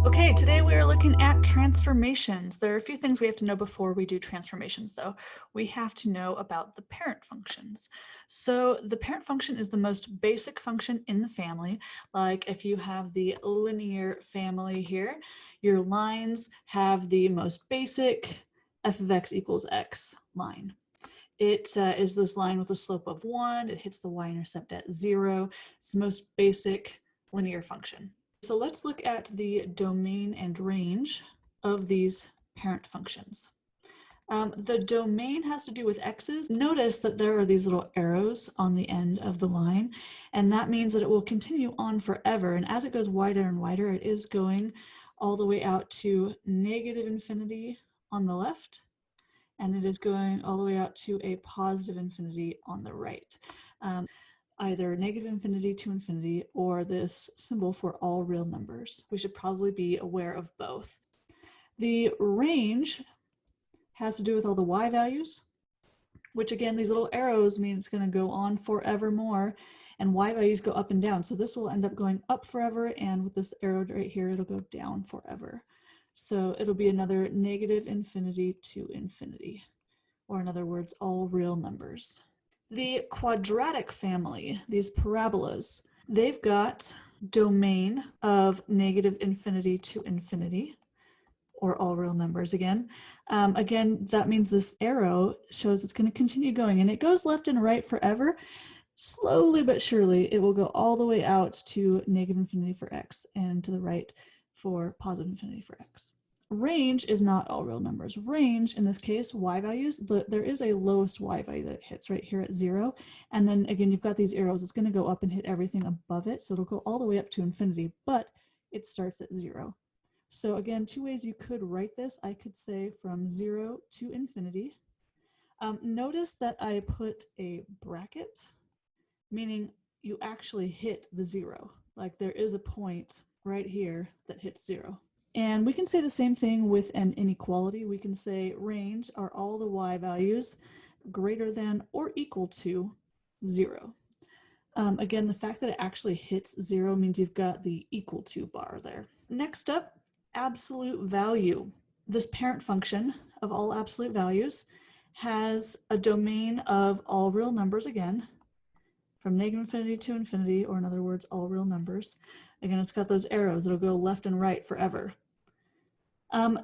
Okay, today we are looking at transformations. There are a few things we have to know before we do transformations, though. We have to know about the parent functions. So the parent function is the most basic function in the family. Like if you have the linear family here, your lines have the most basic f of x equals x line. It is this line with a slope of 1. It hits the y-intercept at 0. It's the most basic linear function. So let's look at the domain and range of these parent functions. The domain has to do with x's. Notice that there are these little arrows on the end of the line, and that means that it will continue on forever. And as it goes wider and wider, it is going all the way out to negative infinity on the left, and it is going all the way out to a positive infinity on the right. Either negative infinity to infinity or this symbol for all real numbers. We should probably be aware of both. The range has to do with all the y values, which again, these little arrows mean it's going to go on forevermore, and y values go up and down. So this will end up going up forever, and with this arrow right here, it'll go down forever. So it'll be another negative infinity to infinity, or in other words, all real numbers. The quadratic family, these parabolas, they've got domain of negative infinity to infinity, or all real numbers again. Again, that means this arrow shows it's going to continue going, and it goes left and right forever. Slowly but surely, it will go all the way out to negative infinity for x, and to the right for positive infinity for x. Range is not all real numbers. Range, in this case, y values, there is a lowest y value that it hits right here at 0. And then again, you've got these arrows. It's going to go up and hit everything above it. So it'll go all the way up to infinity, but it starts at 0. So again, two ways you could write this. I could say from 0 to infinity. Notice that I put a bracket, meaning you actually hit the 0. Like there is a point right here that hits 0. And we can say the same thing with an inequality. We can say range are all the y values greater than or equal to 0. Again, the fact that it actually hits 0 means you've got the equal to bar there. Next up, absolute value. This parent function of all absolute values has a domain of all real numbers again, from negative infinity to infinity, or in other words, all real numbers. Again, it's got those arrows. It'll go left and right forever.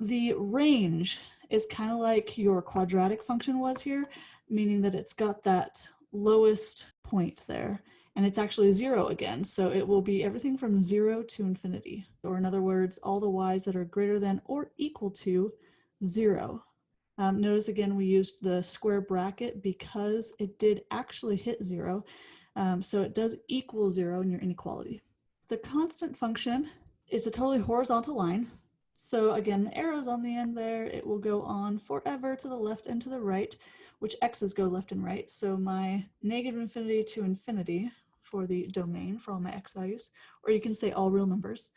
The range is kind of like your quadratic function was here, meaning that it's got that lowest point there, and it's actually 0 again. So it will be everything from 0 to infinity, or in other words, all the y's that are greater than or equal to 0. Notice again, we used the square bracket because it did actually hit 0. So it does equal 0 in your inequality. The constant function is a totally horizontal line. So again, the arrows on the end there, it will go on forever to the left and to the right, which x's go left and right. So my negative infinity to infinity for the domain for all my x values, or you can say all real numbers.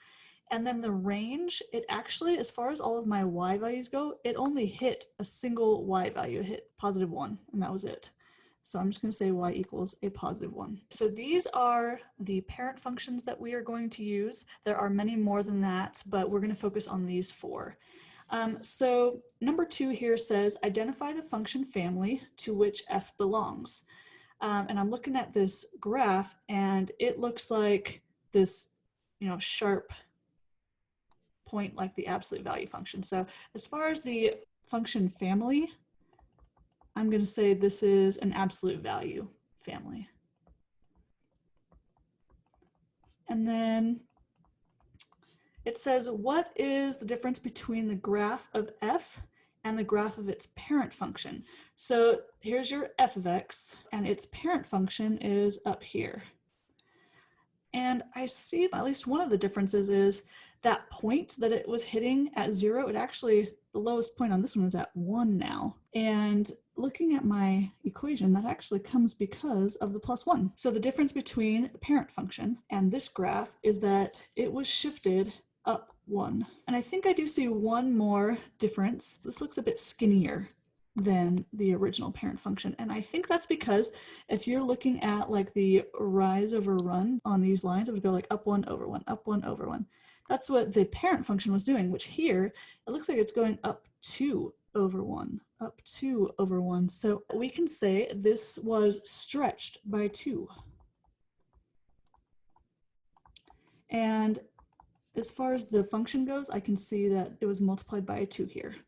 And then the range, it actually, as far as all of my y values go, it only hit a single y value. It hit positive 1, and that was it. So I'm just going to say y equals a positive 1. So these are the parent functions that we are going to use. There are many more than that, but we're going to focus on these 4. So number 2 here says, identify the function family to which f belongs. And I'm looking at this graph, and it looks like this, sharp point like the absolute value function. So as far as the function family, I'm going to say this is an absolute value family. And then it says, what is the difference between the graph of f and the graph of its parent function? So here's your f of x, and its parent function is up here. And I see at least one of the differences is that point that it was hitting at 0, it actually, the lowest point on this one is at 1 now. And looking at my equation, that actually comes because of the plus 1. So the difference between the parent function and this graph is that it was shifted up 1. And I think I do see one more difference. This looks a bit skinnier than the original parent function. And I think that's because if you're looking at like the rise over run on these lines, it would go like up one over one, up one over one. That's what the parent function was doing, which here it looks like it's going up 2 over 1, up 2 over 1. So we can say this was stretched by 2. And as far as the function goes, I can see that it was multiplied by a 2 here.